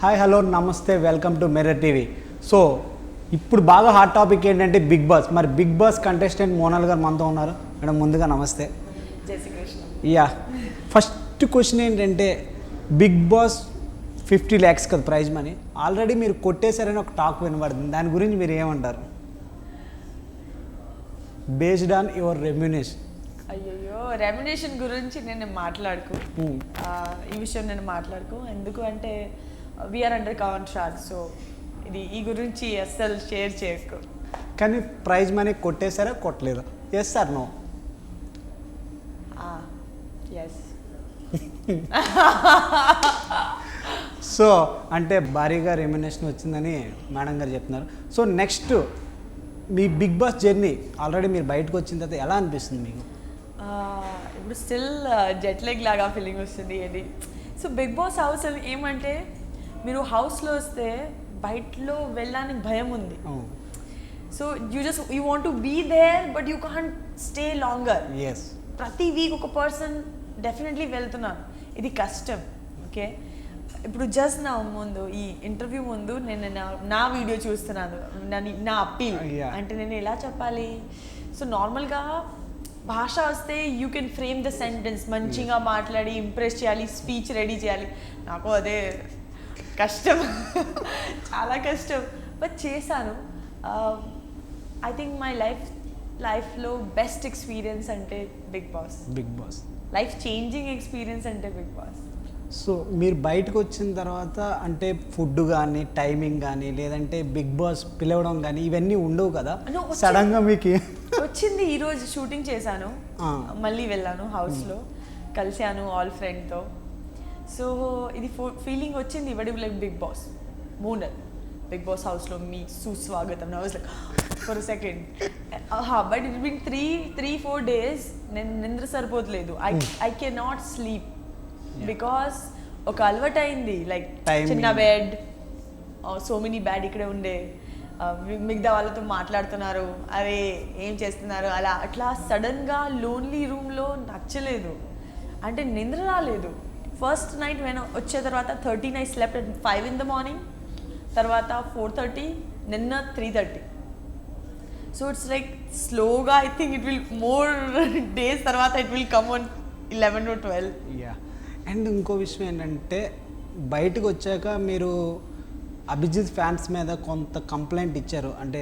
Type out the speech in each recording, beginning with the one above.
Hi hello నమస్తే welcome to mirror TV. So ఇప్పుడు బాగా హాట్ టాపిక్ ఏంటంటే బిగ్ బాస్. మరి బిగ్ బాస్ కంటెస్టెంట్ మోనాల్ గారు మనతో ఉన్నారు. మేడం ముందుగా నమస్తే. Jai Shri Krishna. Yeah, first question ఏంటంటే బిగ్ బాస్ 50 lakhs కదా ప్రైజ్ మనీ, ఆల్రెడీ మీరు కొట్టేశారని ఒక టాక్ వినబడుతుంది. దాని గురించి మీరు ఏమంటారు? Based on your remuneration. అయ్యో, రెమ్యునేషన్ గురించి నేను మాట్లాడుకో, ఈ విషయం నేను మాట్లాడుకో. ఎందుకు అంటే వీఆర్ అండర్ కాంట్రాక్ట్, సో ఈ గురించి అస్సలు షేర్ చేయకు. కానీ ప్రైజ్ మనీ కొట్టేశారా కొట్టలేదా? Yes sir no? Yes. So అంటే భారీగా రెమ్యునేషన్ వచ్చిందని మేడం గారు చెప్తున్నారు. సో నెక్స్ట్ మీ బిగ్ బాస్ జర్నీ ఆల్రెడీ మీరు బయటకు వచ్చిన తర్వాత ఎలా అనిపిస్తుంది మీకు? ఇప్పుడు స్టిల్ జెట్ లెగ్ లాగా ఫీలింగ్ వస్తుంది ఇది. సో బిగ్ బాస్ హౌస్ ఏమంటే మీరు హౌస్లో వస్తే బయటలో వెళ్ళడానికి భయం ఉంది. So you want to be there but you can't stay longer. Yes, ప్రతి వీక్ ఒక పర్సన్ డెఫినెట్లీ వెళ్తున్నాను, ఇది కష్టం. ఓకే, ఇప్పుడు జస్ట్ నా ముందు ఈ ఇంటర్వ్యూ ముందు నేను నా వీడియో చూస్తున్నాను, నా అప్పీల్ అంటే నేను ఎలా చెప్పాలి. సో నార్మల్గా భాష వస్తే you can frame the sentence, మంచిగా మాట్లాడి ఇంప్రెస్ చేయాలి, స్పీచ్ రెడీ చేయాలి. నాకు అదే కష్టం, చాలా కష్టం, బట్ చేశాను. ఐ థింక్ మై లైఫ్లో బెస్ట్ ఎక్స్పీరియన్స్ అంటే Big Boss. Life changing experience అంటే బిగ్ బాస్. సో మీరు బయటకు వచ్చిన తర్వాత అంటే ఫుడ్ కానీ టైమింగ్ కానీ లేదంటే బిగ్ బాస్ పిలవడం కానీ ఇవన్నీ ఉండవు కదా, సడన్గా మీకు వచ్చింది. ఈరోజు షూటింగ్ చేశాను, మళ్ళీ వెళ్ళాను హౌస్లో, కలిశాను ఆల్ ఫ్రెండ్తో. సో ఇది ఫీలింగ్ వచ్చింది. But like Bigg Boss Monal, Bigg boss హౌస్లో మీ సుస్వాగతం. I was like for a second. But it been 3-4 days నేను నిద్ర సరిపోతలేదు. I can not sleep because ఒక అలవాటు అయింది. లైక్ చిన్న బెడ్, సో మెనీ బ్యాడ్ ఇక్కడే ఉండే, మిగతా వాళ్ళతో మాట్లాడుతున్నారు, అరే ఏం చేస్తున్నారు అలా అట్లా. సడన్గా లోన్లీ రూమ్లో నచ్చలేదు, అంటే నిద్ర రాలేదు. ఫస్ట్ నైట్ నేను వచ్చే తర్వాత 13 I slept at 5 in the morning, తర్వాత 4:30, నిన్న 3:30. సో ఇట్స్ లైక్ స్లోగా I think it will more days తర్వాత it will come on 11 or 12. Yeah, and ఇంకో విషయం ఏంటంటే బయటకు వచ్చాక మీరు అభిజిత్ ఫ్యాన్స్ మీద కొంత కంప్లైంట్ ఇచ్చారు, అంటే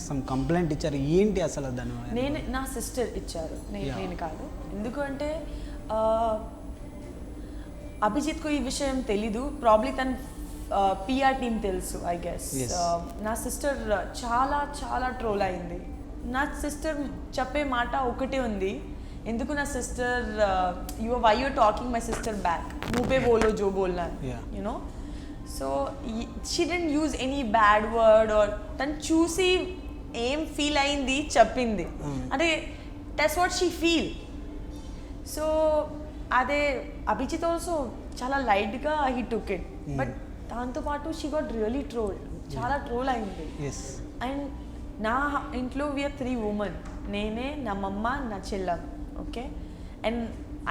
సమ్ కంప్లైంట్ ఇచ్చారు. ఏంటి అసలు దాని? నా సిస్టర్ ఇచ్చారు, నేను కాదు. ఎందుకంటే అభిజిత్కు ఈ విషయం తెలీదు, ప్రాబ్లీ తన పిఆర్ టీమ్ తెలుసు ఐ గెస్. నా సిస్టర్ చాలా చాలా ట్రోల్ అయింది. నా సిస్టర్ చెప్పే మాట ఒకటే ఉంది, ఎందుకు నా sister why you talking my sister back, ముపే బోలో జో బోల్నా, you know. So she didn't use any bad word, or తను చూసి ఏం ఫీల్ అయింది చెప్పింది, అంటే that's what she feel. So అదే అభిజిత్ ఆల్సో చాలా లైట్గా హీ టుక్ ఇట్, బట్ దాంతోపాటు షీ గాట్ రియలీ ట్రోల్, చాలా ట్రోల్ అయింది. అండ్ నా ఇంట్లో వీఆర్ 3 women, నేనే, నా మమ్మ, నా చెల్లం. ఓకే, అండ్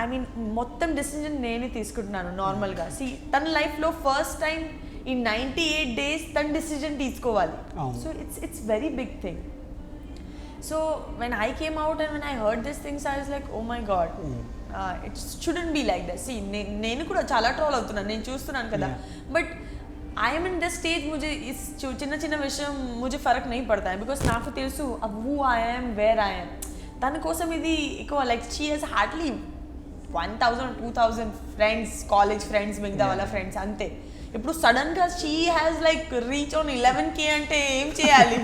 ఐ మీన్ మొత్తం డెసిజన్ నేనే తీసుకుంటున్నాను నార్మల్గా. తన లైఫ్లో ఫస్ట్ టైం ఈ 98 days తన డెసిజన్ తీసుకోవాలి. So it's very big thing. So when I came out and when I heard this things I was like oh my God, it shouldn't be like that. నేను కూడా చాలా troll అవుతున్నాను, నేను చూస్తున్నాను కదా, but I'm in the stage, ముझे చిన్న చిన్న విషయం ముझे ఫరక్ नहीं पड़ता है, బికాస్ నాకు తెలుసు హూ ఐఎమ్, వేర్ ఐఎమ్. తన కోసం ఇది ఎక్కువ, like she has hardly 1,000-2,000 friends, college friends, మిగతా వాళ్ళ ఫ్రెండ్స్ అంతే. ఇప్పుడు సడన్గా she has like reach on 11K అంటే ఏం చేయాలి?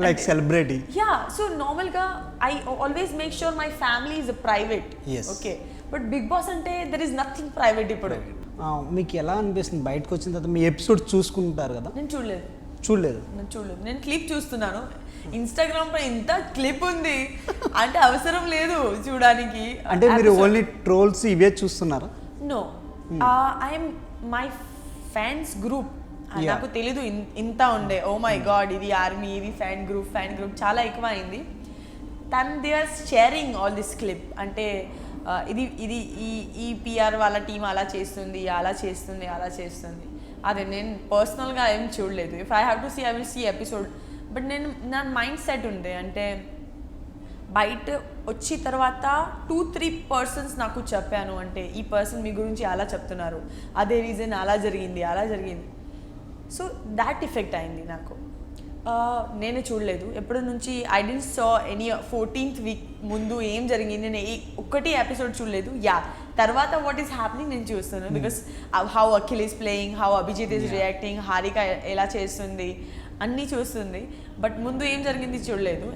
Like celebrity. యా, సో నార్మల్గా I always make sure my family is private. Okay, but Big Boss అంటే దెర్ ఈస్ నథింగ్ ప్రైవేట్. ఇప్పుడు మీకు ఎలా అనిపిస్తుంది బయటకు వచ్చిన తర్వాత? మీ ఎపిసోడ్ చూసుకుంటారు కదా? నేను చూడలేదు. నేను క్లిప్ చూస్తున్నాను. ఇన్స్టాగ్రామ్ పై ఇంత క్లిప్ ఉంది అంటే అవసరం లేదు చూడడానికి. అంటే మీరు ఓన్లీ ట్రోల్స్ ఇవే చూస్తున్నారా? No, I'm my fans group. నాకు తెలీదు ఇంత ఉండే. ఓ మై గాడ్, ఇది ఆర్మీ, ఇది ఫ్యాన్ గ్రూప్ చాలా ఎక్కువ అయింది. They are sharing all this clip, అంటే ఇది ఈ పిఆర్ వాళ్ళ టీం అలా చేస్తుంది. అదే నేను పర్సనల్గా ఏం చూడలేదు. If I have to see I will see episode. But నేను నా మైండ్ సెట్ ఉండే అంటే బయట వచ్చి తర్వాత 2-3 పర్సన్స్ నాకు చెప్పాను అంటే ఈ పర్సన్ మీ గురించి అలా చెప్తున్నారు, అదే రీజన్ అలా జరిగింది. సో దాట్ ఎఫెక్ట్ అయింది నాకు. నేనే చూడలేదు ఎప్పటి నుంచి. I didn't saw any 14th week ముందు ఏం జరిగింది నేను ఒక్కటి ఎపిసోడ్ చూడలేదు. తర్వాత వాట్ ఈస్ హ్యాపెనింగ్ నేను చూస్తున్నాను. Because how Akhil is playing, how Abhijit is reacting, Harika ఎలా చేస్తుంది అన్నీ చూస్తుంది. బట్ ముందు ఏం జరిగింది చూడలేదు.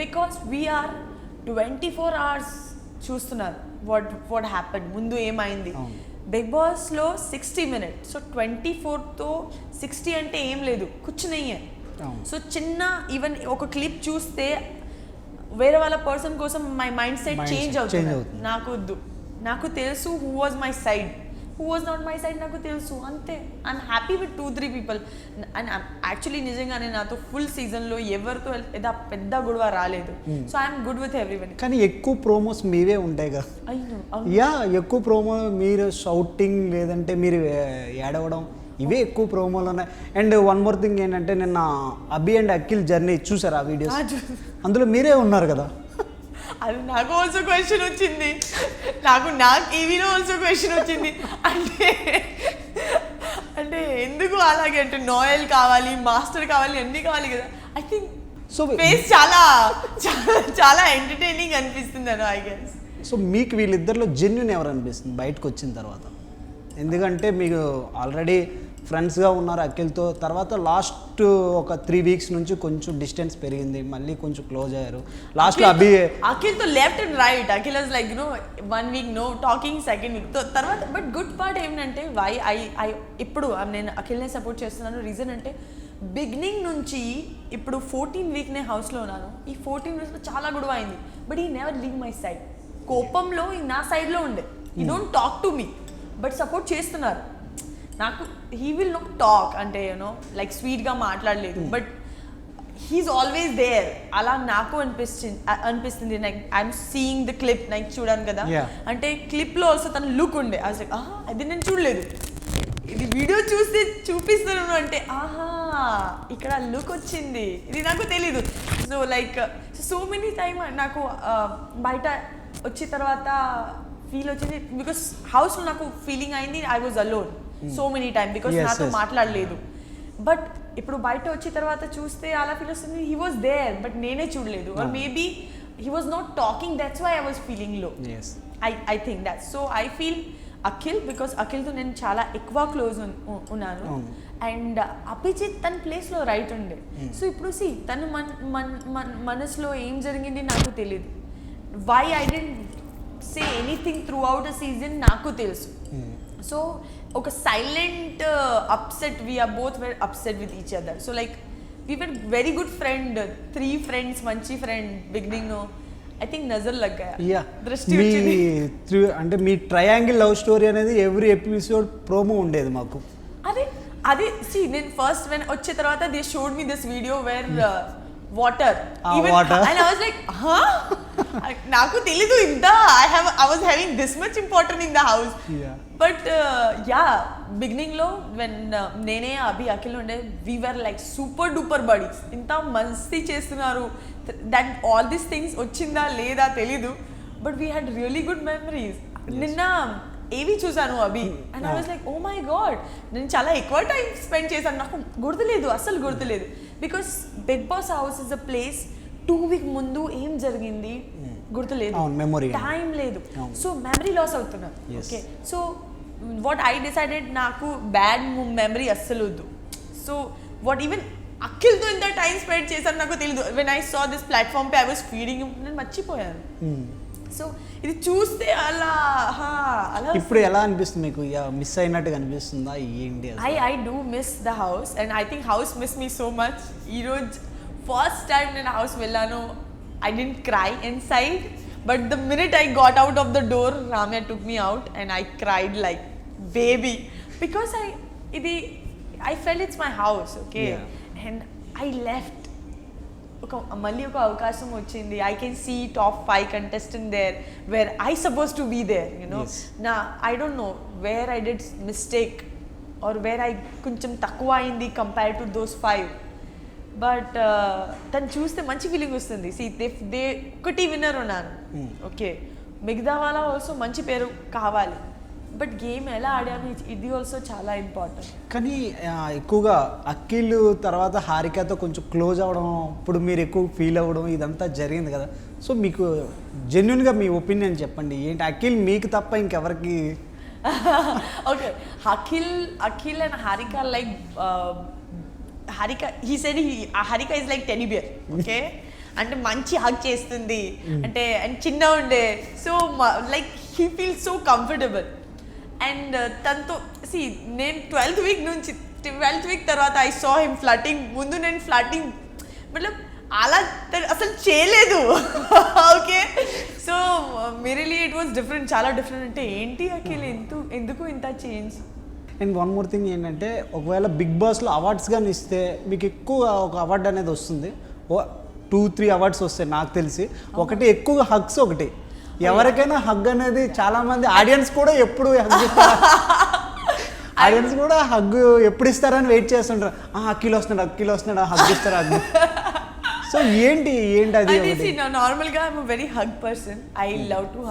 బికాస్ వీఆర్ 24 hours చూస్తున్నారు వాట్ హ్యాపెన్, ముందు ఏమైంది. బిగ్ బాస్లో 60 minutes. సో 24తో 60 అంటే ఏం లేదు, కూర్చునయ్యే. సో చిన్న ఈవెన్ ఒక క్లిప్ చూస్తే వేరే వాళ్ళ పర్సన్ కోసం మై మైండ్ సెట్ చేంజ్ అవుతుంది. నాకు తెలుసు who was my side, who was not my side నాకు తెలుసు, అంతే. I'm happy with 2-3 people. And actually నిజంగానే నాతో ఫుల్ సీజన్లో ఎవరితో పెద్ద గొడవ రాలేదు. So I'm good with everyone. కానీ ఎక్కువ ప్రోమోస్ మీవే ఉంటాయి కదా. ఎక్కువ ప్రోమో మీరు షౌటింగ్ లేదంటే మీరు ఏడవడం ఇవే ఎక్కువ ప్రోమోలు ఉన్నాయి. అండ్ వన్ మోర్ థింగ్ ఏంటంటే నిన్న అభి అండ్ అఖిల్ జర్నీ చూసారు ఆ వీడియోస్, అందులో మీరే ఉన్నారు కదా. అది నాకు ఆల్సో క్వశ్చన్ వచ్చింది, నాకు టీవీలో ఆల్సో క్వశ్చన్ వచ్చింది. అంటే ఎందుకు అలాగే అంటే నోయల్ కావాలి, మాస్టర్ కావాలి, అన్నీ కావాలి కదా. ఐ థింక్ సో ఫేస్ చాలా చాలా చాలా ఎంటర్టైనింగ్ అనిపిస్తుంది అని ఐ గెస్. సో మీకు వీళ్ళిద్దరిలో జెన్యున్ ఎవరు అనిపిస్తుంది బయటకు వచ్చిన తర్వాత? ఎందుకంటే మీకు ఆల్రెడీ ఫ్రెండ్స్గా ఉన్నారు అఖిల్తో, తర్వాత లాస్ట్ ఒక 3 weeks నుంచి కొంచెం డిస్టెన్స్ పెరిగింది, మళ్ళీ కొంచెం క్లోజ్ అయ్యారు. లాస్ట్లో అఖిల్తో left and right, Akhil was like 1 week no talking, 2nd week తర్వాత. బట్ గుడ్ పార్ట్ ఏంటంటే ఇప్పుడు నేను అఖిల్నే సపోర్ట్ చేస్తున్నాను. రీజన్ అంటే బిగినింగ్ నుంచి ఇప్పుడు 14th week హౌస్లో ఉన్నాను. ఈ 14 weeks చాలా గొడవ అయింది. బట్ ఈ నెవర్ లీవ్ మై సైడ్. కోపంలో నా సైడ్లో ఉండే, ఈ don't talk to me, but support చేస్తున్నారు నాకు. హీ విల్ నాట్ టాక్ అంటే లైక్ స్వీట్గా మాట్లాడలేదు, బట్ హీఈస్ ఆల్వేస్ దేర్. అలా నాకు అనిపిస్తుంది. Like I'm seeing the clip, నాకు చూడాను కదా అంటే క్లిప్లో ఆల్సో తన లుక్ ఉండే. అది నేను చూడలేదు, ఇది వీడియో చూస్తే చూపిస్తున్నాను అంటే ఆహా ఇక్కడ లుక్ వచ్చింది, ఇది నాకు తెలీదు. So like so many time నాకు బయట వచ్చిన తర్వాత ఫీల్ వచ్చింది. బికాస్ హౌస్లో నాకు ఫీలింగ్ అయింది I was alone so many time because నాతో మాట్లాడలేదు. బట్ ఇప్పుడు బయట వచ్చిన తర్వాత చూస్తే అలా ఫీల్ వస్తుంది, హీ వాజ్ దేర్ బట్ నేనే చూడలేదు. Or maybe he was not talking, that's why I was feeling low. I think that. So I feel Akhil, because అఖిల్తో నేను చాలా ఎక్కువ క్లోజ్ ఉన్నాను. అండ్ అభిజిత్ తన ప్లేస్లో రైట్ ఉండే. సో ఇప్పుడు తను మనసులో ఏం జరిగింది నాకు తెలియదు. Why I didn't say anything throughout a season నాకు తెలుసు. సో ఒక silent upset, we're both very upset with each other. So like we were very good friend, 3 friends, మంచి ఫ్రెండ్. బిగినింగ్ ఐ థింక్ నజర్ లగ్గా దృష్టి వచ్చింది. అంటే మీ ట్రయాంగిల్ లవ్ స్టోరీ అనేది ఎవ్రీ ఎపిసోడ్ ప్రోమో ఉండేది మాకు. అది నేను ఫస్ట్ వెన్ వచ్చే తర్వాత they showed me this video where water and I was like నాకు తెలీదు ఇంత I was having this much important in the house. But బిగినింగ్లో వెన్ నేనే అభి అఖిల్ ఉండే we were like super duper buddies. ఇంత మస్తీ చేస్తున్నారు. దట్ ఆల్ దీస్ థింగ్స్ వచ్చిందా లేదా తెలీదు, but we had really good memories. నిన్న ఏవి చూసాను Abhi and I was like oh my God, నేను చాలా ఎక్కువ టైం స్పెండ్ చేశాను. నాకు గుర్తులేదు, అస్సలు గుర్తులేదు. Because Big Boss house is a place 2 weeks ముందు ఏం జరిగింది గుర్తులేదు, టైం లేదు. సో మెమరీ లాస్ అవుతున్నా. Okay, so what I decided నాకు బ్యాడ్ మెమరీ అస్సలు వద్దు. సో వాట్ ఈవెన్ అఖిల్తో ఇంత టైం స్పెండ్ చేశాను నాకు తెలియదు. When I saw this platform pay I was feeding, నేను మర్చిపోయాను. సో ఇది చూస్తే అలా ఇప్పుడు ఎలా అనిపిస్తుంది మీకు? మిస్ అయినట్టుగా అనిపిస్తుందా ఏంటి? I do miss the house and I think house miss me so much. ఈరోజు ఫస్ట్ టైం నేను హౌస్ వెళ్ళాను, I didn't cry inside, but the minute I got out of the door, Ramya took me out and I cried like baby because I felt it's my house, okay? And I left. మళ్ళీ ఒక అవకాశం వచ్చింది. I can see top 5 contestant there where I supposed to be there, you know. Now I don't know where I did mistake or where I కొంచెం తక్కువ అయింది compare to those 5. But తను చూస్తే మంచి ఫీలింగ్ వస్తుంది. సి దే ఒకటి winner ఉన్నాను, okay, మిగతా వాళ్ళ ఆల్సో మంచి పేరు కావాలి. బట్ గేమ్ ఎలా ఆడాను ఇది ఆల్సో చాలా ఇంపార్టెంట్. కానీ ఎక్కువగా అఖిల్ తర్వాత హారికతో కొంచెం క్లోజ్ అవ్వడం, ఇప్పుడు మీరు ఎక్కువ ఫీల్ అవ్వడం ఇదంతా జరిగింది కదా. సో మీకు జెన్యున్గా మీ ఒపీనియన్ చెప్పండి, ఏంటి అఖిల్ మీకు తప్ప ఇంకెవరికి? Okay, Akhil and Harika like Harika Harika is like teddy bear, okay. అంటే మంచి హగ్ చేస్తుంది, అంటే అండ్ చిన్న ఉండే, so like he feel so comfortable. And తనతో సి నేను 12th వీక్ తర్వాత ఐ సా హిమ్ ఫ్లటింగ్. ముందు నేను ఫ్లటింగ్ మతలబ్ అలా అసలు చేయలేదు, okay. So merely it was different, చాలా డిఫరెంట్. అంటే ఏంటి అఖిల్ ఎందుకు ఇంత change? And one more thing ఏంటంటే, ఒకవేళ బిగ్ బాస్లో అవార్డ్స్ కానీ ఇస్తే మీకు ఎక్కువ ఒక అవార్డు అనేది వస్తుంది, 2-3 అవార్డ్స్ వస్తాయి నాకు తెలిసి. ఒకటి ఎక్కువ హగ్స్, ఒకటి ఎవరికైనా హగ్ అనేది చాలా మంది ఆడియన్స్ కూడా ఎప్పుడు హగ్ ఆడియన్స్ కూడా హగ్ ఎప్పుడు ఇస్తారని వెయిట్ చేస్తుంటారు. అఖిల్ వస్తున్నాడు హగ్ ఇస్తారు హగ్. సో ఏంటి అది? నార్మల్గా I'm very hug person. I love to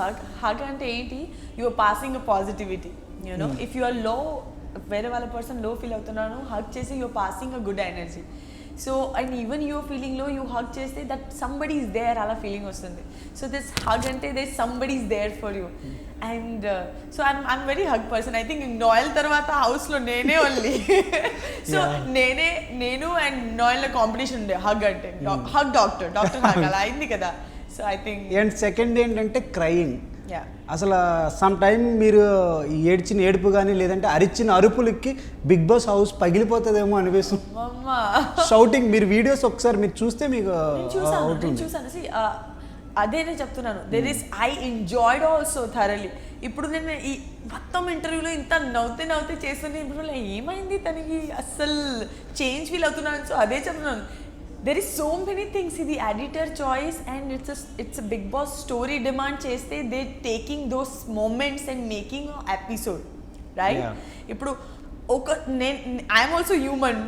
hug అంటే ఏంటి, you are passing a positivity, you know. If you are low, వేరే వాళ్ళ పర్సన్ లో ఫీల్ అవుతున్నాను, హగ్ చేసి you are passing a good energy. So and even you feeling low, you hug చేస్తే that somebody is there అలా feeling వస్తుంది. So this hug అంటే they somebody is there for you. And so I'm very hug person. I think Noel తర్వాత హౌస్లో నేనే only. So నేను and నోయల్లో competition ఉండే hug అంటే, హగ్ డాక్టర్ హగ్ అలా అయింది కదా. So I think. And second ఏంటంటే క్రయింగ్. అసలు సమ్ టైం మీరు ఏడ్చిన ఏడుపు కానీ లేదంటే అరిచిన అరుపులకి బిగ్ బాస్ హౌస్ పగిలిపోతుందేమో అనిపిస్తుంది. షౌటింగ్ మీరు వీడియోస్ ఒకసారి మీరు చూస్తే మీకు చూసాను. అదే నేను చెప్తున్నాను, there is I enjoyed also thoroughly. ఇప్పుడు నేను ఈ మొత్తం ఇంటర్వ్యూలో ఇంత నవ్వుతే చేస్తుంది, ఇప్పుడు ఏమైంది తనకి అస్సలు చేంజ్ ఫీల్ అవుతున్నాను. సో అదే చెప్తున్నాను, there is so many things, ఇది editor choice and it's a big boss story demand చేస్తే they taking those moments and making an episode, right? ఇప్పుడు ఒక I'm also human.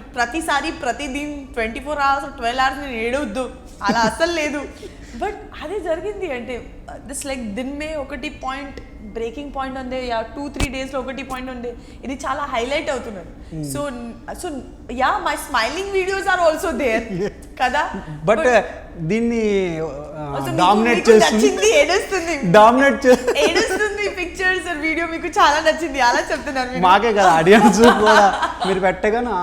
Pratidin 24 hours 12 hours నేను ఏడవద్దు అలా అసలు లేదు. బట్ అదే జరిగింది. అంటే దిస్ లైక్ దిన్మే ఒకటి పాయింట్ బ్రేకింగ్ పాయింట్ ఉంది, 2-3 డేస్లో ఒకటి పాయింట్ ఉంది, ఇది చాలా హైలైట్ అవుతున్నాడు. So yeah my smiling videos are also there కదా. బట్ దీన్ని డామినేట్ చేస్తుంది, ఏడుస్తుంది పిక్చర్స్ వీడియో మీకు చాలా నచ్చింది అలా చెప్తున్నారు. మాకే కదా ఆడియన్స్ కూడా మీరు పెట్టగానే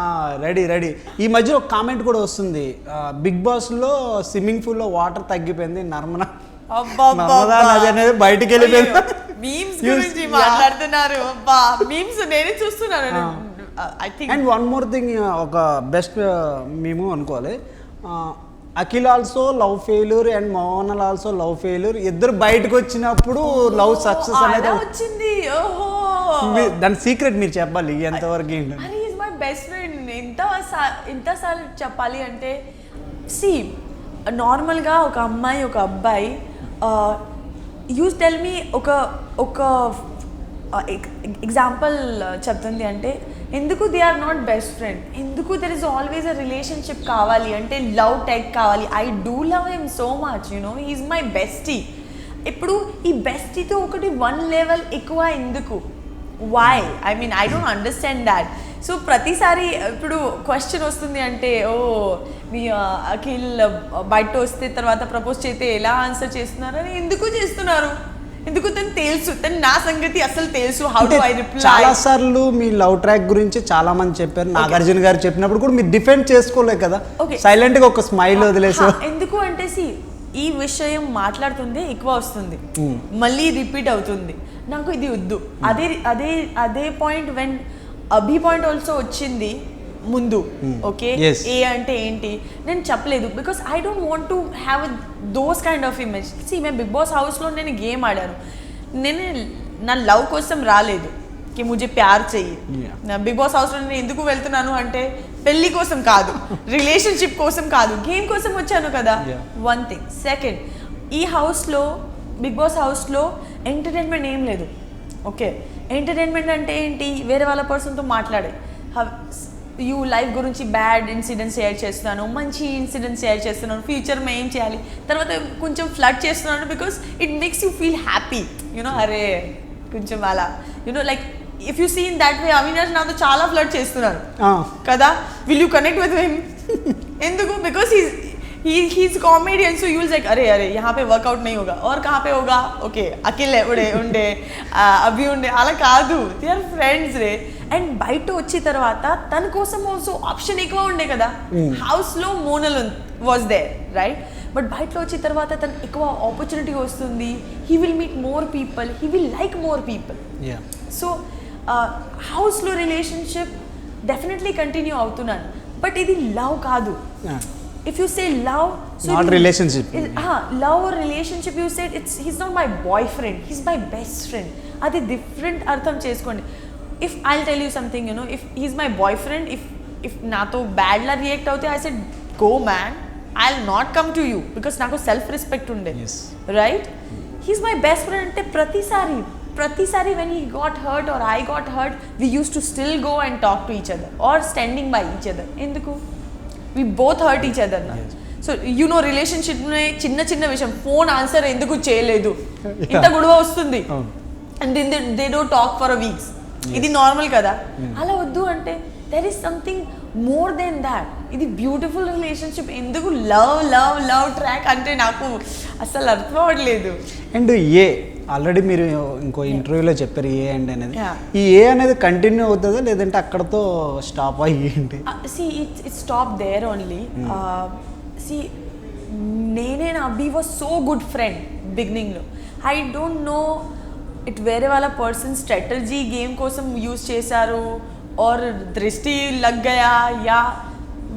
రెడీ. ఈ మధ్య ఒక కామెంట్ కూడా వస్తుంది, బిగ్ బాస్ లో స్విమ్మింగ్ పూల్ లో వాటర్ తగ్గిపోయింది, నర్మదా నది అనేది బయటికి వెళ్ళిపోయింది. మీమ్స్ గురించి మాట్లాడుతున్నారు, మీమ్స్ నేనే చూస్తున్నాను. I think. And one more thing, ఒక బెస్ట్ మేము అనుకోవాలి, Akhil also love failure and Mohan also love failure. ఇద్దరు బయటకు వచ్చినప్పుడు లవ్ సక్సెస్ అనేది వచ్చింది. ఓహో, దాని సీక్రెట్ మీరు చెప్పాలి ఎంతవరకు ఏంటి? Is my best friend. ఎంతసార్లు చెప్పాలి అంటే, సి నార్మల్గా ఒక అమ్మాయి ఒక అబ్బాయి యూస్ టెల్ మీ ఒక ఎగ్జాంపుల్ చెప్తుంది అంటే, ఎందుకు they are not best friend, ఎందుకు there is always a relationship కావాలి అంటే లవ్ టెక్ కావాలి. I do love him so much, you know, he is my bestie. ఇప్పుడు ఈ బెస్టీతో ఒకటి 1 level ఎక్కువ ఎందుకు? Why? I mean I don't understand that. So ప్రతిసారి ఇప్పుడు క్వశ్చన్ వస్తుంది అంటే, ఓ మీ అఖిల్ బయట వస్తే తర్వాత ప్రపోజ్ చేస్తే ఎలా ఆన్సర్ చేస్తున్నారు అని ఎందుకు చేస్తున్నారు? ఎందుకు తను తెలుసు, తను నా సంగతి అసలు తెలుసు. How do I reply? చాలా సార్లు మీ లవ్ ట్రాక్ గురించి చాలా మంది చెప్పారు, నాగార్జున గారు చెప్పినప్పుడు కూడా మీరు డిఫెండ్ చేసుకోలేదు కదా, సైలెంట్ గా ఒక స్మైల్ వదిలేసా. ఎందుకు అంటే ఈ విషయం మాట్లాడుతుందే ఎక్కువ వస్తుంది, మళ్ళీ రిపీట్ అవుతుంది. నాకు ఇది వద్దు. అదే point when Abhi point also వచ్చింది ముందు, ఓకే, ఏ అంటే ఏంటి నేను చెప్పలేదు, because I don't want to have those kind of image. See మేము బిగ్ బాస్ హౌస్లో నేను గేమ్ ఆడాను, నేను నా లవ్ కోసం రాలేదు కి ముझे ప్యార్ చెయ్యి. నా బిగ్ బాస్ హౌస్లో నేను ఎందుకు వెళ్తున్నాను అంటే పెళ్లి కోసం కాదు, రిలేషన్షిప్ కోసం కాదు, గేమ్ కోసం వచ్చాను కదా. 1 thing. 2nd, ఈ హౌస్లో బిగ్ బాస్ హౌస్లో ఎంటర్టైన్మెంట్ ఏం లేదు. ఓకే, ఎంటర్టైన్మెంట్ అంటే ఏంటి? వేరే వాళ్ళ పర్సన్తో మాట్లాడే, యూ లైఫ్ గురించి బ్యాడ్ ఇన్సిడెంట్స్ షేర్ చేస్తున్నాను, మంచి ఇన్సిడెంట్స్ షేర్ చేస్తున్నాను, ఫ్యూచర్లో ఏం చేయాలి, తర్వాత కొంచెం ఫ్లడ్ చేస్తున్నాను because it makes you feel happy, you know. అరే కొంచెం అలా you know like if you seen that way, Avinash నాతో చాలా ఫ్లడ్ చేస్తున్నాను కదా, will you connect with him? ఎందుకు? Because he's comedian, so you will like अरे यहाँ पे वर्कआउट नहीं होगा, और कहाँ पे होगा? ओके अकेले ఉండే అభి ఉండే, అలా కాదు, దే ఆర్ ఫ్రెండ్స్ రే. అండ్ బయట వచ్చిన తర్వాత తన కోసం ఆల్సో ఆప్షన్ ఎక్కువ ఉండే కదా. హౌస్లో Monal was there right, but బయటలో వచ్చిన తర్వాత తనకు ఎక్కువ ఆపర్చునిటీ వస్తుంది. He will meet more people, he will like more people. So హౌస్లో రిలేషన్షిప్ డెఫినెట్లీ కంటిన్యూ అవుతున్నాను, బట్ ఇది లవ్ కాదు. If you say love, so not relationship. Love or relationship, you said he's not my boyfriend, he's my best friend. Adi different artham cheskondi. If I'll tell you something, you know, if he's my boyfriend, if nato bad la react avute, I said go man, I'll not come to you because naku self respect unde. Yes, right. He's my best friend ante pratisari when he got hurt or I got hurt, we used to still go and talk to each other or standing by each other. Enduku? We both hurt each other na. So you know relationship ne చిన్న విషయం, phone answer ఎందుకు చేయలేదు, ఇంత గొడవ వస్తుంది, and then they don't talk for a weeks. ఇది normal కదా. అలా వద్దు అంటే there is something more than that. ఇది బ్యూటిఫుల్ రిలేషన్షిప్. ఎందుకు లవ్ ట్రాక్ అంటే నాకు అసలు అర్థం అవ్వట్లేదు. అండ్ ఆల్రెడీ మీరు ఇంకో ఇంటర్వ్యూలో చెప్పారు ఏ అండ్ అనేది, ఈ ఏ అనేది కంటిన్యూ అవుతుందా లేదంటే అక్కడతో స్టాప్ అయ్యింది? See it stop there only. See నేనే Abhi was so good friend బిగినింగ్లో. ఐ డోంట్ నో ఇట్ వేరే వాళ్ళ పర్సన్ స్ట్రాటజీ గేమ్ కోసం యూజ్ చేశారు ఆర్ దృష్టి లగ్ గయా, yeah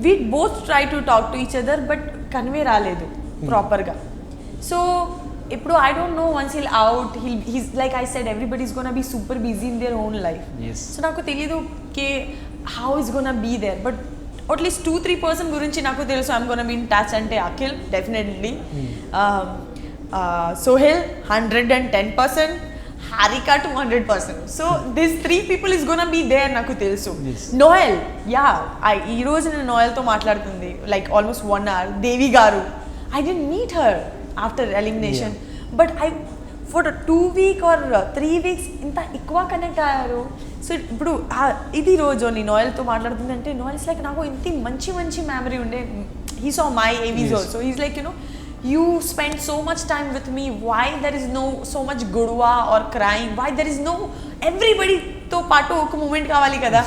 we both try to talk to each other but convey రాలేదు ప్రాపర్గా. సో ఇప్పుడు I don't know, once he'll out, he's like I said, everybody's gonna be super busy in their own life. Yes. So నాకు తెలియదు కే how is gonna be there, but at least 2-3% గురించి నాకు తెలుసు. I'm gonna be in touch అంటే Akhil definitely, Sohail 110%, Harika 200%. So these 3 people is gonna be there నాకు తెలుసు. Noel, ఈ రోజు నేను నోయల్తో మాట్లాడుతుంది like almost 1 hour. దేవి గారు, I didn't meet her after elimination, but I for 2 weeks or 3 weeks ఇంత ఎక్కువ కనెక్ట్ అయ్యారు. సో ఇప్పుడు ఇది రోజు నేను నోయల్తో మాట్లాడుతుంది అంటే నోయల్స్ లైక్ నాకు ఇంత మంచి మెమరీ ఉండే. He saw my Avis also, he's like you know you spend so much time with me, why there is no so much gudwa or crying, why there is no everybody to pato oka moment kavali kada.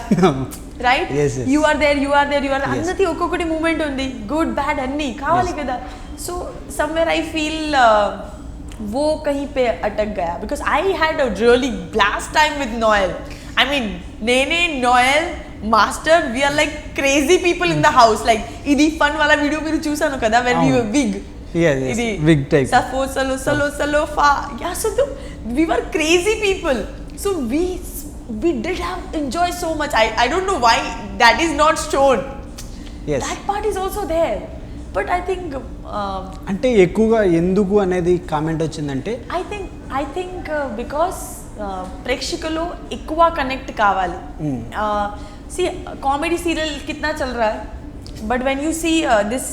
Right? Yes. You are there annati okkokati moment undi, good bad anni kavali kada. So somewhere I feel wo kahin pe atak gaya because I had a really blast time with Noel. I mean nene Noel master, we are like crazy people in the house. Like idi fun wala video meeru chusanu kada when we were big. Yes, big type. Salo fa. Yeah, so we were crazy people. So we did have enjoy so much. I don't know why that is not shown. Yes. That part is also there. But I think అంటే ఎక్కువగా ఎందుకు అనేది comment వచ్చిందంటే I think because ప్రేక్షకులు ఎక్కువ connect కావాలి. See comedy serial कितना चल रहा है, but when you see this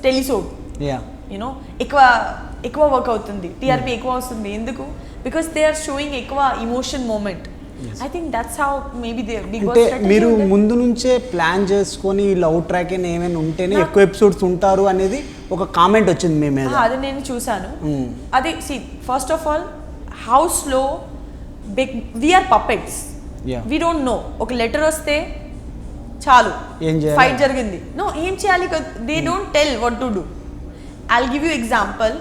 teleshow, you know ఎక్కువ వర్క్ అవుతుంది, టీఆర్పీ ఎక్కువ వస్తుంది. ఎందుకు? బికాస్ దే ఆర్ షోయింగ్ ఎక్కువ emotion moment. I think that's how maybe they Big Boss strategy. మీరు ముందు నుంచే ప్లాన్ చేసుకొని లవ్ ట్రాక్ ఏమైనా ఉంటేనే ఎక్కువ ఎపిసోడ్స్ ఉంటారు అనేది ఒక కామెంట్ వచ్చింది మీ మీద. అది నేను చూసాను. అదే సి ఫస్ట్ ఆఫ్ ఆల్ హౌస్లో we're puppets, we don't know. ఒక లెటర్ వస్తే చాలు ఫైట్ జరిగింది, నో ఏం చేయాలి, they don't tell what to do. I'll give you example.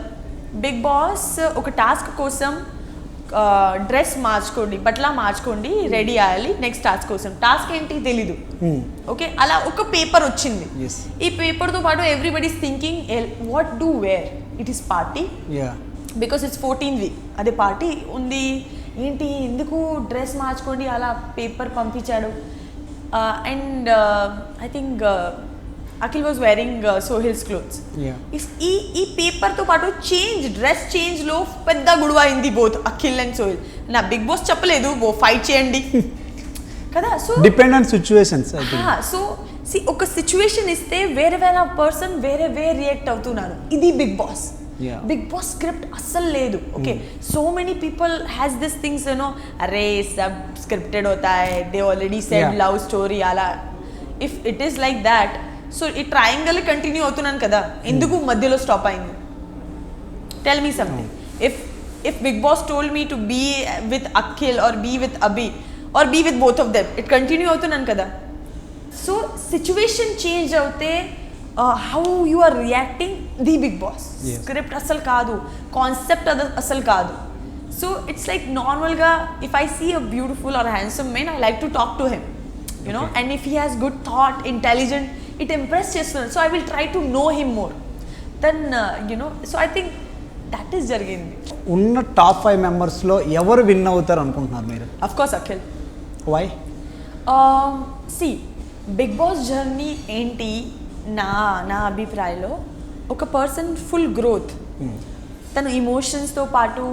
Big Boss ఒక టాస్క్ కోసం డ్రెస్ మార్చుకోండి, బట్లా మార్చుకోండి, రెడీ అయ్యాలి నెక్స్ట్ టాస్క్ కోసం. టాస్క్ ఏంటి తెలీదు, ఓకే. అలా ఒక పేపర్ వచ్చింది. ఈ పేపర్తో పాటు everybody's thinking what do wear, it is party because it's 14th week. అదే పార్టీ ఉంది, ఏంటి ఎందుకు డ్రెస్ మార్చుకోండి, అలా పేపర్ పంపించాడు. And I think Akhil was wearing Sohel's clothes. ఈ పేపర్ తో పాటు డ్రెస్ చేంజ్ లో పెద్ద గొడవ అయింది బోత్ అఖిల్ అండ్ సోహిల్. నా బిగ్ బాస్ చెప్పలేదు ఫైట్ చేయండి కదా. So depend on situations. So ఒక సిచ్యువేషన్ ఇస్తే వేరే పర్సన్ వేరే రియాక్ట్ అవుతున్నారు. ఇది big boss. Bigg Boss script అస్సలు లేదు. Okay, so many people has this things you know, అరే సబ్ స్క్రిప్టెడ్ होता है, they already said love story అలా. If it is like that, so ఈ ట్రయాంగిల్ కంటిన్యూ అవుతున్నాను కదా, ఎందుకు మధ్యలో స్టాప్ అయింది? Tell me something. If Bigg Boss told me to be with Akhil or be with Abhi or be with both of them, it continue అవుతున్నాను కదా. So situation change అవుతే how you are reacting the Bigg Boss. Script అసలు కాదు, concept అసలు కాదు. So it's like నార్మల్గా if I see a beautiful or handsome men, I like to talk to him, you know, and if he has good thought, intelligent, it impress చేస్తున్నాడు. So I will try to know him more then you know. So I think that is జరిగింది. ఉన్న top 5 మెంబర్స్లో ఎవరు win అవుతారు అనుకుంటున్నారు మీరు? Of course Akhil. Why? See Big Boss journey ఏంటి నా అభిప్రాయంలో, ఒక పర్సన్ ఫుల్ గ్రోత్, తన ఇమోషన్స్తో పాటు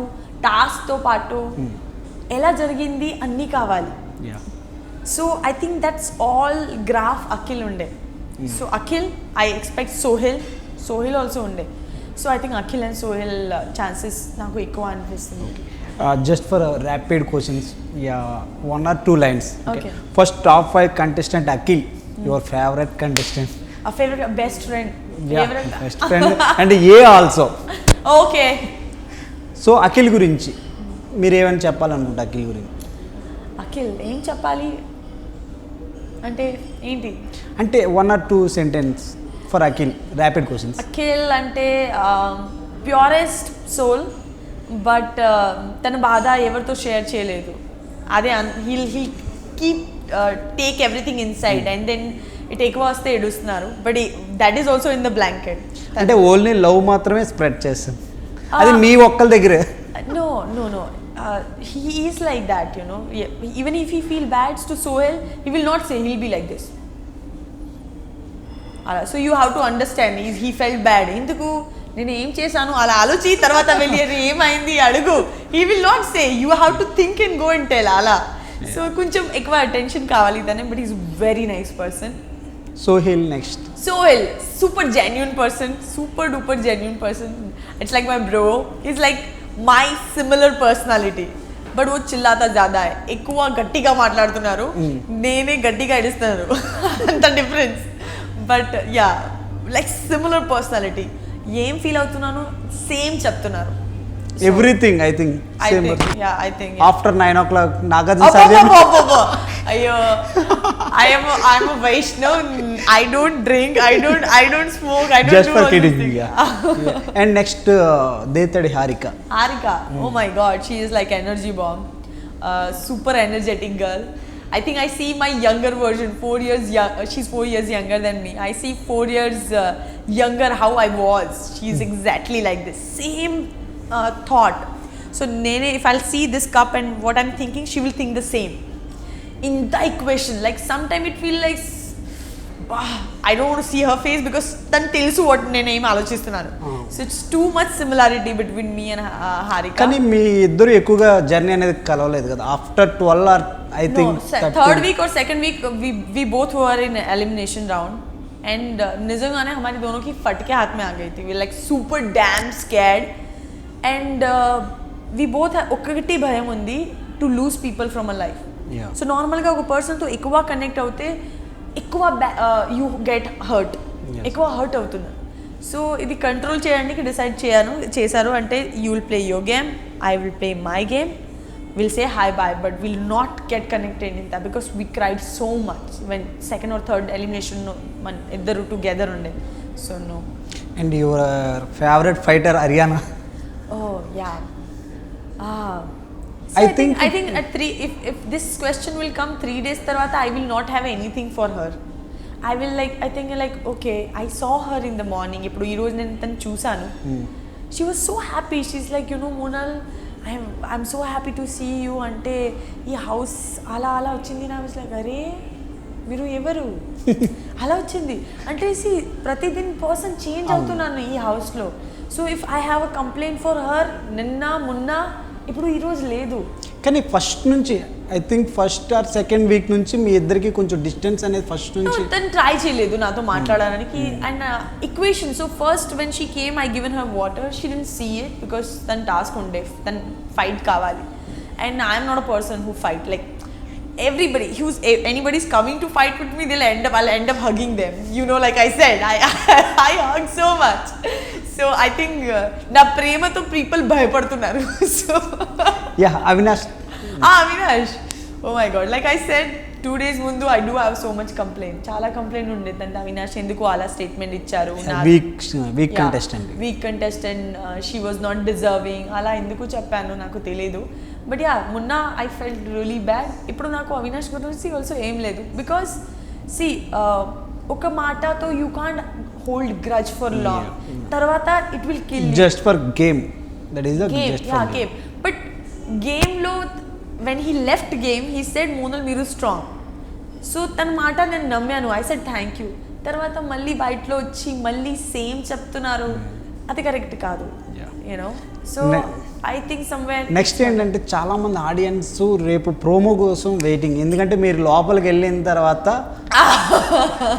టాస్క్తో పాటు ఎలా జరిగింది అన్నీ కావాలి. So I think that's all graph Akhil ఉండే. So Akhil, I expect Sohel also ఉండే. So I think Akhil and Sohel chances నాకు ఎక్కువ అనిపిస్తుంది. Just for rapid questions, 1 or 2 lines. Okay. First, top 5 contestant Akhil, your favorite contestant. A favorite, best friend. Best friend and A also. Okay. So Akhil గురించి మీరు ఏమైనా చెప్పాలనుకుంటా? అఖిల్ గురించి అఖిల్ ఏం చెప్పాలి అంటే ఏంటి? అంటే 1 or 2 sentence for Akhil, rapid questions. Akhil అంటే ప్యూరెస్ట్ సోల్, బట్ తన బాధ ఎవరితో షేర్ చేయలేదు. అదే he'll keep take everything inside and then it ఎక్కువ వస్తే ఏడుస్తున్నారు. But that is also in the blanket. అంటే ఓన్లీ లవ్ మాత్రమే స్ప్రెడ్ చేస్తాం, అది మీ ఒక్కరి దగ్గరే. No. He is like that, you know. Even if he feel bad to Sohail, he will not say, he'll be like this. So you have to understand, he felt bad. ఎందుకు నేను ఏం చేశాను అలా ఆలోచి తర్వాత వెళ్ళి ఏమైంది అడుగు. He will not say, you have to think and go and tell అలా. సో కొంచెం ఎక్కువ అటెన్షన్ కావాలి తనే, but is very nice person. Sohail next. Sohail, super genuine person, super duper genuine person. It's like my bro. He's like my similar personality. But ఓ చిల్లాతా జాదా, ఎక్కువ గట్టిగా మాట్లాడుతున్నారు, నేనే గట్టిగా ఏడుస్తున్నాను, అంత difference. But yeah, like similar personality. ఏం ఫీల్ అవుతున్నాను సేమ్ చెప్తున్నారు. Everything I think same. Yeah, I think after 9 o'clock Nagarjuna sir అయ్యో, I'm a Vaishnav. I don't drink, I don't smoke, I don't just do for all kidding. these things. Yeah. And next Detadi Harika. Oh my god, she is like energy bomb. Super energetic girl. I think I see my younger version, 4 years young. She's 4 years younger than me. I see 4 years younger how I was. She's exactly like this, same thought. So Nene, if I'll see this cup and what I'm thinking, she will think the same. In the equation, like sometimes it feel like I don't want to see her face because tan telusu what nene em alochistunnanu. So it's too much similarity between me and Harika. కానీ మీ ఇద్దరు ఎక్కువగా journey అనేది కలవలేదు కదా after 12 or I think third week or second week we both were in elimination round and నిజంగానే हमारी दोनों की फटके हाथ में आ गई थी. We like super damn scared and we both ఒకటి భయం ఉంది to lose people from our life. So నార్మల్గా ఒక పర్సన్తో ఎక్కువ కనెక్ట్ అవుతే ఎక్కువ యూ గెట్ హర్ట్, ఎక్కువ హర్ట్ అవుతున్నారు. సో ఇది కంట్రోల్ చేయడానికి డిసైడ్ చేశారు అంటే you will play your game, I will play my game, will say hi bye but will not get connected in that because we cried so much when second or third elimination మన ఇద్దరు together ఉండే. So no. And your favourite fighter హరియానా? Oh yeah. I think at 3, if this question will come 3 days tarvata, I will not have anything for her. I will I think okay, I saw her in the morning. Ippudu ee roju nenu tan chusanu. She was so happy. She's like, you know, Monal, I'm so happy to see you ante ee house ala vachindi. I was like, are meeru evaru? అలా వచ్చింది అంటే Pratidin person change అవుతున్నాను ఈ హౌస్లో. So if I have a complaint for her నిన్న మొన్న ఇప్పుడు ఈరోజు లేదు. కానీ ఫస్ట్ నుంచి I think first or second week నుంచి మీ ఇద్దరికి కొంచెం డిస్టెన్స్ అనేది ఫస్ట్ నుంచి తను ట్రై చేయలేదు నాతో మాట్లాడడానికి. And equation so first when she came I given her water she didn't see it because తన టాస్క్ ఉండే తను ఫైట్ కావాలి. And I'm not a person who fight like everybody anybody's coming to fight with me I'll end up hugging them, you know, like I said I hug so much. So I think na prema to people bhayapadutunnaru. So yeah, Avinash, oh my god, like I said 2 days mundu I do have so much complaint, chaala complaint undedante Avinash enduku ala statement icharu weak contestant she was not deserving ala enduku cheppanu naku teliyadu. But yeah మొన్న I felt really bad. ఇప్పుడు నాకు అవినాష్ గురించి also ఏం లేదు because ఒక మాటతో you can't hold grudge for long. తర్వాత it will kill just for game, that is the game. But గేమ్లో when he left game he said Monal మీరు స్ట్రాంగ్. సో తన మాట నేను నమ్మాను. I said thank you. తర్వాత మళ్ళీ బయటలో వచ్చి మళ్ళీ సేమ్ చెప్తున్నారు, అది కరెక్ట్ కాదు, you know. So I think somewhere next ఏంటంటే చాలా మంది ఆడియన్స్ రేపు ప్రోమో కోసం వెయిటింగ్. ఎందుకంటే మీరు లోపలికి వెళ్ళిన తర్వాత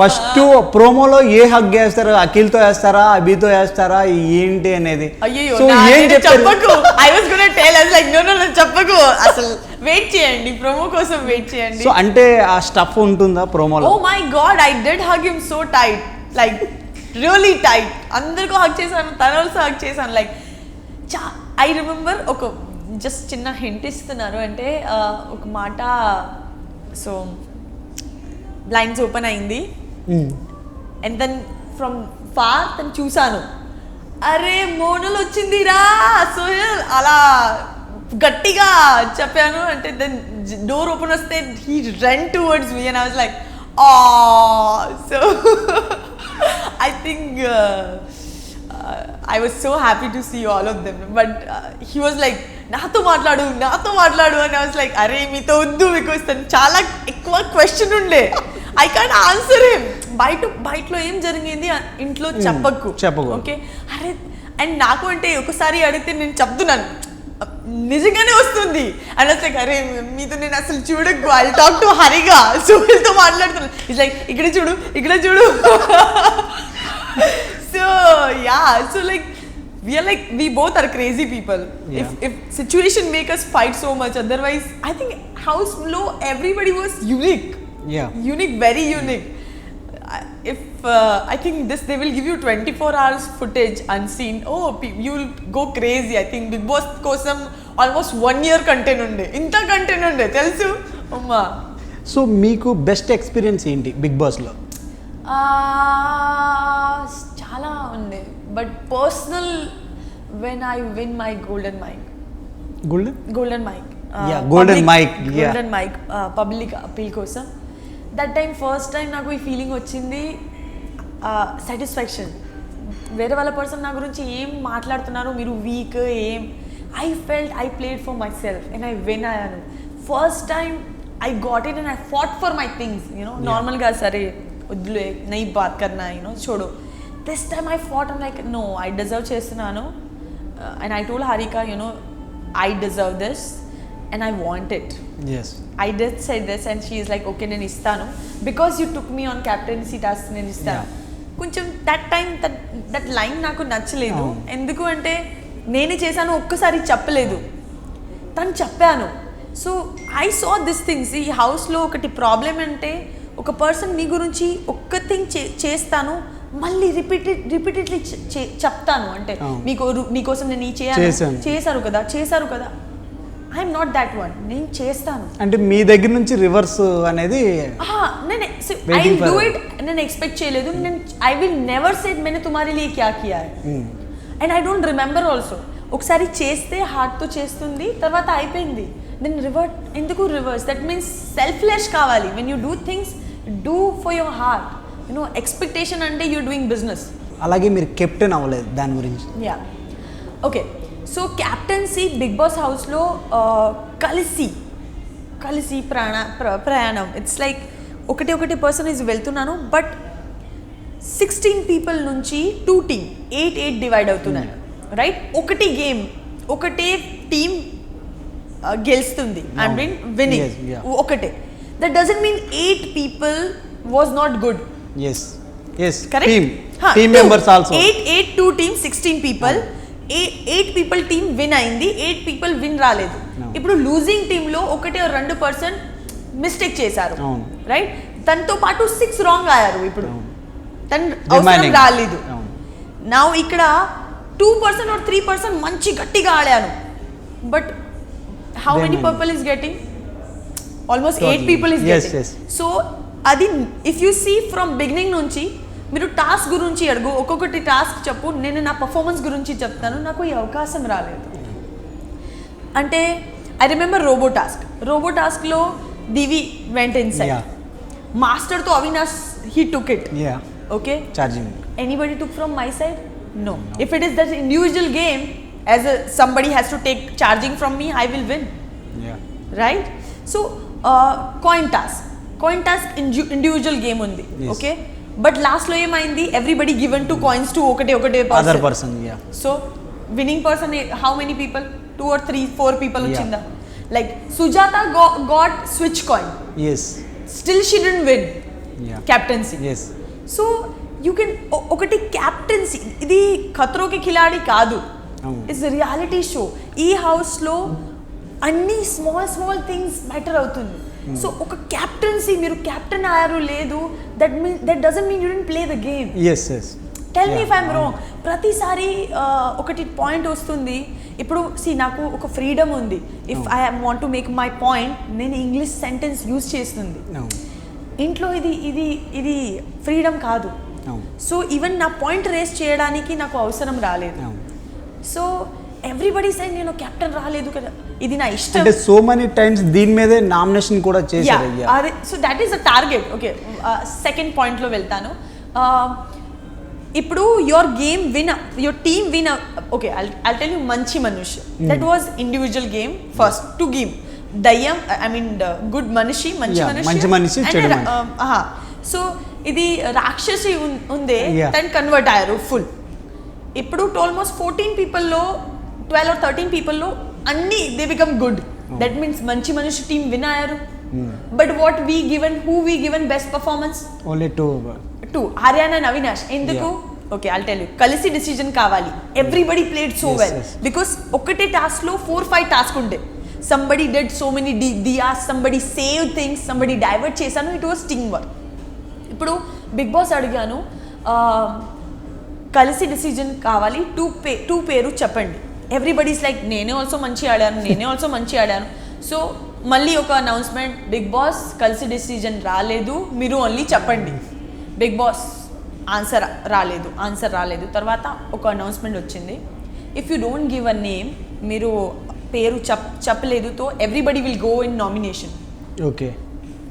ఫస్ట్ ప్రోమోలో ఏ హగ్ వేస్తారా, అఖిల్తో వేస్తారా, అభితో వేస్తారా, ఏంటి అనేది. సో ఏం చెప్పకు, I was gonna tell us like no చెప్పకు, అసలు వెయిట్ చేయండి, ప్రోమో కోసం వెయిట్ చేయండి. సో అంటే ఆ స్టఫ్ ఉంటుందా ప్రోమోలో? Oh my God, I did hug him so tight, like really tight. అందరికీ హగ్ చేశాను, తన ఆల్సో హగ్ చేశాను. లైక్ ఐ రిమెంబర్ ఒక జస్ట్ చిన్న హింట్ ఇస్తున్నారు అంటే ఒక మాట. సో బ్లైండ్స్ ఓపెన్ అయింది అండ్ దెన్ ఫ్రమ్ ఫార్ తను చూశాను, అరే మోనల్ వచ్చిందిరా సోహెల్ అలా గట్టిగా చెప్పాను. అంటే దెన్ డోర్ ఓపెన్ వస్తే he run towards me and I was like so I think I was so happy to see all of them, but he was like nato maatladu and I was like are meeto uddu because tan chaala ekkuva question unde I can't answer him. bite lo em jarigindi intlo cheppaku okay are and naaku ante okasari adithe nenu cheptunanu నిజంగానే వస్తుంది and అట్స్ like అరే మీతో నేను అసలు చూడకు, I talk to హరిగా సుహిల్తో మాట్లాడుతున్నాను. It's like ఇక్కడ చూడు so yeah so like we both are crazy people. If situation make us fight so much, otherwise I think house low everybody was unique, very unique. If I think this they will give you 24 hours footage unseen, you will go crazy. I think Big Boss kosam almost 1 year content unde, inta content unde telusu amma. So meeku best experience enti Big Boss lo? Chala unde, but personal when I win my golden mic golden mic public appeal kosam. That time first time నాకు ఈ feeling వచ్చింది, satisfaction. వేరే వాళ్ళ person నా గురించి ఏం మాట్లాడుతున్నారు, మీరు వీక్ ఏం, I felt I played for myself and I win అయ్యాను. First time I got it and I fought for my things, you know. నార్మల్గా సరే వద్దులే నై బాత్ కర్నా, యూనో చూడు. This time I fought and like no I deserve చేస్తున్నాను and I told Harika you know I deserve this and I want it. Yes, I did say this and she is like okay nenu istanu because you took me on captaincy task nenu istanu. Koncham that time that line naku nachaledu enduku ante nene chesanu okkasari cheppaledu tanu cheppanu. So I saw this thing, see house lo okati problem ante oka person మీ గురించి ఒక్క thing చేస్తాను మళ్ళీ repeatedly చెప్తాను అంటే మీకోసం నేను ఈ చేశారు కదా. ఐఎమ్ నాట్ దాట్ వన్, నేను చేస్తాను అంటే మీ దగ్గర నుంచి రివర్స్ అనేది ఐ డూ ఇట్. నేను ఎక్స్పెక్ట్ చేయలేదు, నేను ఐ విల్ నెవర్ సెడ్ मैंने तुम्हारे लिए क्या किया है and I don't remember also. ఒకసారి చేస్తే హార్ట్తో చేస్తుంది, తర్వాత అయిపోయింది. దెన్ ఎందుకు రివర్స్? దట్ మీన్స్ సెల్ఫ్లెస్ కావాలి. When you do things do for your heart, you know. Expectation అంటే యూ డూయింగ్ బిజినెస్. అలాగే మీరు కెప్టెన్ అవ్వలేదు దాని గురించి. Yeah okay. So captaincy big boss హౌస్లో కలిసి ప్రయాణం. ఇట్స్ లైక్ ఒకటి పర్సన్ ఈజ్ వెళ్తున్నాను, బట్ 16 పీపుల్ నుంచి 2 టీమ్ 8 డివైడ్ అవుతున్నారు రైట్. ఒకటి గేమ్ ఒకటే టీమ్ గెలుస్తుంది అండ్ విన్నింగ్ ఒకటే. That doesn't mean 8 people was not good. Correct. Team members also 8 2 team 16 people 8 people team win అయింది, 8 పీపుల్ విన్ రాలేదు. ఇప్పుడు లూజింగ్ టీంలో ఒకటే 2% మిస్టేక్ చేశారు రైట్. తనతో పాటు 6 రాంగ్ అయ్యారు. ఇప్పుడు తను అవసరం రాలేదు. నా ఇక్కడ 2% or 3% మంచి గట్టిగా ఆడాను. But how many people is getting? Almost 8 people is getting. So అది if you see from beginning నుంచి మీరు టాస్క్ గురించి అడుగు, ఒక్కొక్కటి టాస్క్ చెప్పు, నేను నా పర్ఫార్మెన్స్ గురించి చెప్తాను. నాకు ఈ అవకాశం రాలేదు. అంటే ఐ రిమెంబర్ రోబో టాస్క్లో దివి వెంట ఇన్సైడ్, మాస్టర్తో Avinash he took it. Okay, charging anybody took from my side? No. If it is that individual game, as somebody has to take charging from me, I will win. Right? So coin task individual game undi. Okay, but last lo emaindi, everybody given 2 coins to okate person. Other person. So winning person, how many people? 2 or 3 4 people uchinda. Like Sujata got switch coin. Still she didn't win captaincy. So you can ఒకటి captaincy, ఇది ఖతరోకి ఖిలాడి కాదు, it's reality show. ఈ హౌస్లో అన్ని small things matter అవుతుంది. So ఒక captaincy, మీరు captain అయ్యారు లేదు, that doesn't mean you didn't play the game. Tell me if I'm wrong. ప్రతిసారి ఒకటి పాయింట్ వస్తుంది. ఇప్పుడు నాకు ఒక ఫ్రీడమ్ ఉంది. If I want to make my point, నేను ఇంగ్లీష్ సెంటెన్స్ యూజ్ చేస్తుంది. ఇంట్లో ఇది ఫ్రీడమ్ కాదు. సో ఈవెన్ నా పాయింట్ రేస్ చేయడానికి నాకు అవసరం రాలేదు. సో ఎవ్రీబడి సైడ్ నేను కెప్టెన్ రాలేదు కదా, ఇది నా ఇష్టం. అంటే సో మెనీ టైమ్స్ దీని మీదే నామినేషన్ కూడా చేశారు. అదే, so that is the target. Okay, second పాయింట్లో వెళ్తాను. ఇప్పుడు your game win, your team win. Okay, I'll tell you మంచి మనుష్య, that was individual game first to game. దయ్యం, ఐ మీన్ గుడ్ మనిషి, మంచి మనిషి. సో ఇది రాక్షసి ఉందే, తను కన్వర్ట్ అయ్యారు ఫుల్. ఇప్పుడు ఆల్మోస్ట్ 14 పీపుల్లో 12 or 13 పీపుల్లో అన్ని they become good. That means మంచి మనిషి టీమ్ విన్ అయ్యారు. But what we given best performance? Only 2 Ariyana and Avinash. ఎందుకు? Okay, I'll tell you. కలిసి డిసిజన్ కావాలి. Everybody played so well because ఒకటే టాస్క్లో 4-5 టాస్క్ ఉండే. Somebody did so many ideas, somebody save things, somebody divert చేశాను. It was team work. ఇప్పుడు Bigg Boss అడిగాను, కలిసి డిసిజన్ కావాలి, టూ పేరు చెప్పండి. ఎవ్రీబడీస్ లైక్ నేనే ఆల్సో మంచి ఆడాను. సో మళ్ళీ ఒక అనౌన్స్మెంట్, బిగ్ బాస్ కలిసి డిసిజన్ రాలేదు, మీరు ఓన్లీ చెప్పండి. బిగ్ బాస్ ఆన్సర్ రాలేదు. తర్వాత ఒక అనౌన్స్మెంట్ వచ్చింది, if you don't give a name, మీరు పేరు చెప్పలేదు, తో everybody will go in nomination. Okay,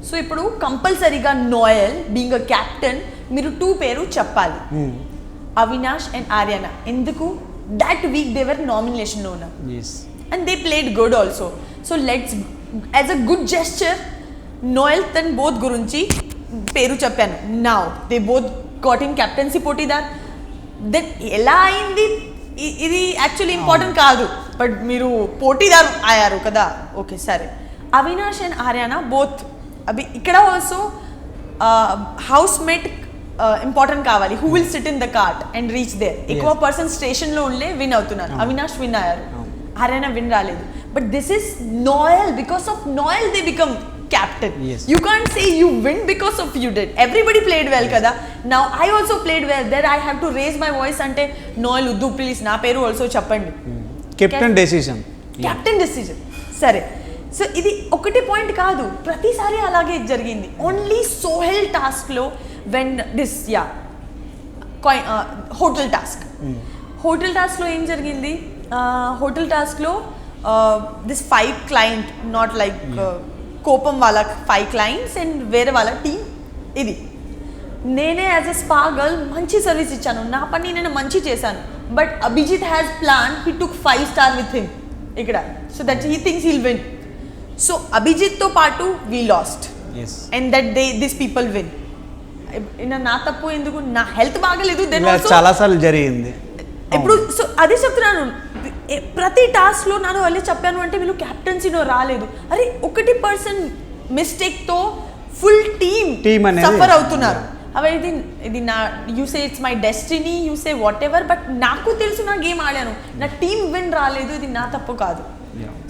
so ఇప్పుడు కంపల్సరీగా నోయల్ బీయింగ్ అ క్యాప్టెన్, మీరు 2 పేరు చెప్పాలి, అవినాష్ అండ్ ఆర్యానా. ఎందుకు? దట్ వీక్ దే వర్ నామినేషన్లో ఉన్నారు and they played good also. So let's as a good gesture Noel తన్ బోత్ గురించి పేరు చెప్పాను. Now they both got in captaincy పోటీదార్. దెన్ ఎలా అయింది ఇది యాక్చువల్లీ ఇంపార్టెంట్ కాదు, బట్ మీరు పోటీదారు అయ్యారు కదా. ఓకే, సరే. అవినాష్ అండ్ ఆర్యానా బోత్ అవి ఇక్కడ ఆల్సో హౌస్ మేట్ ఇంపార్టెంట్ కావాలి. Who will sit in the cart and reach there. ఎక్కువ పర్సన్ స్టేషన్లో ఉండే విన్ అవుతున్నారు. అవినాష్ విన్ అయ్యారు, ఆర్యానా విన్ రాలేదు. But this is Noel. Because of Noel they become captain. You can't say you win because of you did. Everybody played well kada. Now I also played well. There I have to raise my voice ante Noel uddu please na peru also cheppandi. Captain decision. Sare. So ఇది ఒకటి point కాదు, ప్రతిసారి అలాగే జరిగింది. Only Sohel టాస్క్లో when this hotel టాస్క్లో ఏం జరిగింది? హోటల్ టాస్క్లో దిస్ 5 క్లయింట్, నాట్ లైక్ కోపం వాళ్ళ 5 క్లయింట్స్ అండ్ వేరే వాళ్ళ టీమ్. ఇది నేనే యాజ్ ఎ స్పా గర్ల్ మంచి సర్వీస్ ఇచ్చాను, నా పని నేను మంచి చేశాను. But Abhijeet has plan, he took 5 star with him ఇక్కడ. So that he thinks he'll win. So అభిజిత్తో పాటు we lost and that this people win. నా తప్పు ఎందుకు, నా హెల్త్ బాగలేదు, దెన్ ఇలా చాలాసార్లు జరిగింది. ఇప్పుడు సో అదే చెప్తున్నాను, ప్రతి టాస్క్లో నేను వెళ్ళి చెప్పాను అంటే వీళ్ళు క్యాప్టెన్సీలో రాలేదు. అరే ఒకటి పర్సన్ మిస్టేక్తో ఫుల్ టీమ్ అనేది సఫర్ అవుతున్నారు. అవి ఇది నా you say it's my destiny, you say what ever, but నాకు తెలుసు నా గేమ్ ఆడాను, నా టీమ్ విన్ రాలేదు, ఇది నా తప్పు కాదు.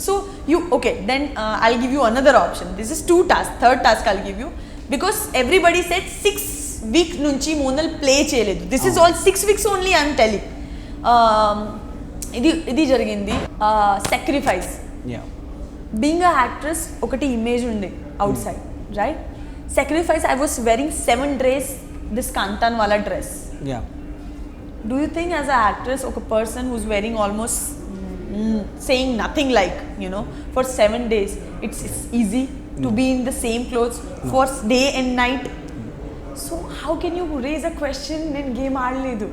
So you okay, then I'll give you another option. This is 2 tasks, third task I'll give you, because everybody set 6 weeks నుంచి మోనల్ ప్లే చేయలేదు. This is all 6 weeks only I'm telling. ఇది జరిగింది. Sacrifice, being a actress ఒకటి image ఉంది outside, right? Sacrifice, I was wearing 7 days this Kantan wala dress. Yeah. Do you think as an actress, a person who's wearing almost saying nothing like, you know, for 7 days, it's easy to be in the same clothes for day and night. So how can you raise a question in game aadaledu?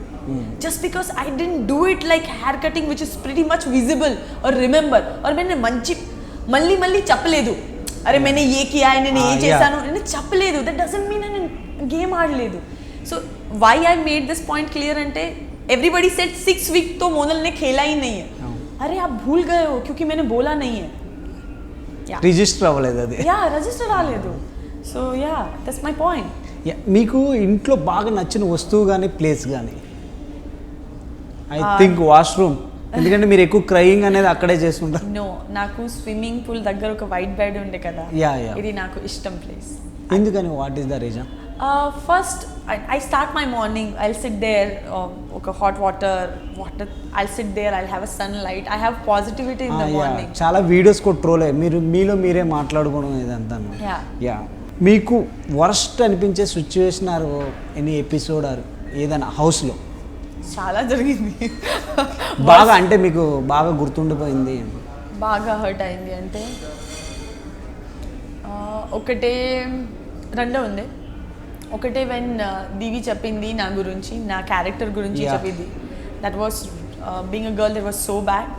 Just because I didn't do it like hair cutting, which is pretty much visible, or remember, or maine manchi malli chappaledu. అరే నేను ఏ Kia, నేను ఏ చేశాను, నేను చెప్పలేదు. That doesn't mean నేను game ఆడలేదు. So why I made this point clear అంటే everybody set 6 week तो मोनल ने खेला ही नहीं है. अरे आप भूल गए हो क्योंकि मैंने बोला नहीं है. రిజిస్టర్ అవ్వలేదు అది. యా రిజిస్టర్ రాలేదు. So yeah that's my point. మీకు ఇంట్లో బాగా నచ్చిన వస్తువు కానీ ప్లేస్ కానీ? ఐ థింక్ వాష్రూమ్, ఎందుకంటే మీరు ఎక్కువ క్రయింగ్ అనేది అక్కడే చేస్తుంటారు. నో, నాకు స్విమ్మింగ్ పూల్ దగ్గర ఒక వైట్ బెడ్ ఉండే కదా, ఇది నాకు ఇష్టం ప్లేస్. ఎందుకని? What is the reason? First I start my morning, I sit there, ఒక hot water, I sit there, I have a sunlight, I have positivity in the morning. చాలా videos కూడా troll అయ్యాయి, మీరు మీలో మీరే మాట్లాడుకోవడం ఇదంతా. యా, మీకు వర్స్ట్ అనిపించే situation or any episode are ఏదైనా హౌస్లో? చాలా జరిగింది. బాగా అంటే మీకు బాగా గుర్తుండిపోయింది, బాగా హర్ట్ అయింది అంటే ఒకటే రెండో ఉంది. ఒకటే వెన్ దివి చెప్పింది నా గురించి, నా క్యారెక్టర్ గురించి చెప్పింది. That was being a girl, that was so bad.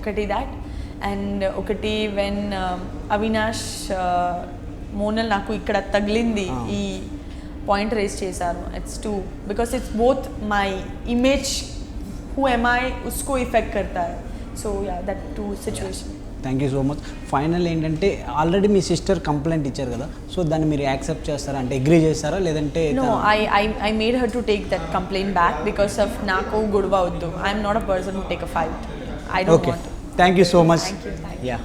ఒకటి దాట్. అండ్ ఒకటి వెన్ అవినాష్ మోనల్ నాకు ఇక్కడ తగిలింది, ఈ పాయింట్ రేస్ చేశారు. It's too because it's both my image, who am I, ఉస్కో ఇఫెక్ట్ కర్తా హై. So yeah that too situation. Thank you so much. Final ఏంటంటే ఆల్రెడీ మీ సిస్టర్ కంప్లైంట్ ఇచ్చారు కదా, సో దాన్ని మీరు యాక్సెప్ట్ చేస్తారా, అంటే అగ్రీ చేస్తారా లేదంటే? No, I made her to take that complaint back because of నాకు గొడవ వద్దు. I'm not a person who take a fight. I don't want. Thank you so much. Thank you. Yeah.